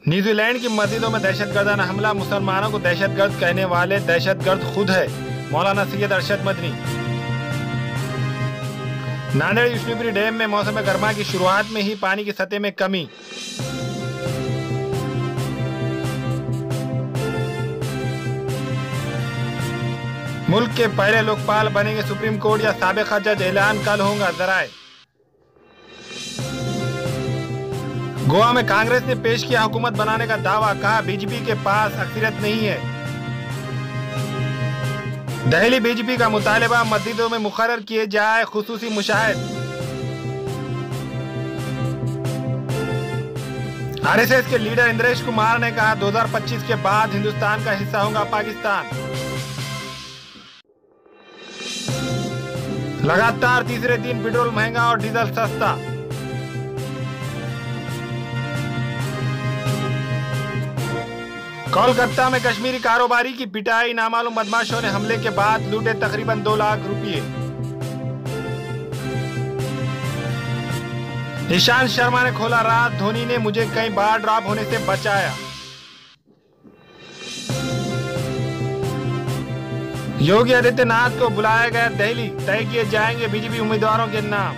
New Zealand की मस्जिदों में दहशतगर्दाना हमला, मुसलमानों को दहशतगर्द कहने वाले दहशतगर्द खुद है, मौलाना सैयद अरशद मदनी। नांदेड़ विष्णुपुरी डैम में मौसम गर्मा की शुरुआत में ही पानी की सतह में कमी। मुल्क के पहले लोकपाल बनेंगे सुप्रीम कोर्ट या साबिक़ जज, ऐलान कल होगा जराए। गोवा में कांग्रेस ने पेश किया हुकूमत बनाने का दावा, कहा बीजेपी के पास अक्सरियत नहीं है। दिल्ली बीजेपी का मुतालबा, मस्जिदों में मुकर्रर किए जाए खुसूसी मुशाहिद। आरएसएस के लीडर इंद्रेश कुमार ने कहा 2025 के बाद हिंदुस्तान का हिस्सा होगा पाकिस्तान। लगातार तीसरे दिन पेट्रोल महंगा और डीजल सस्ता। कोलकाता में कश्मीरी कारोबारी की पिटाई, नामालूम बदमाशों ने हमले के बाद लूटे तकरीबन 2 लाख रुपए। ईशांत शर्मा ने खोला राज, धोनी ने मुझे कई बार ड्रॉप होने से बचाया। योगी आदित्यनाथ को बुलाया गया दिल्ली, तय किए जाएंगे बीजेपी उम्मीदवारों के नाम।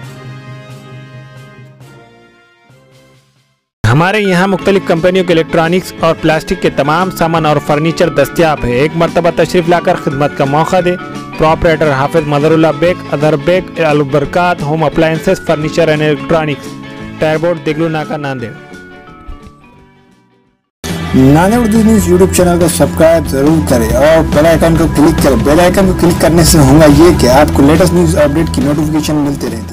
हमारे यहाँ मुख्तलिफ कंपनियों के इलेक्ट्रॉनिक्स और प्लास्टिक के तमाम सामान और फर्नीचर दस्तियाब है। एक मरतबा तशरीफ लाकर खिदमत का मौका दे। प्रोपराइटर हाफिज मदरुल्लाह बेग, अदर Baig, Albarkat home appliances, furniture and electronics, टायरबोर्ड, Deglur Naka, Nanded. Nanded Urdu news YouTube channel को सब्सक्राइब जरूर करें और बेल आइकन को क्लिक करें। बेल आइकन को क्लिक करने से होगा ये कि आपको लेटेस्ट न्यूज़ अपडेट की नोटिफिकेशन मिलती रहती है।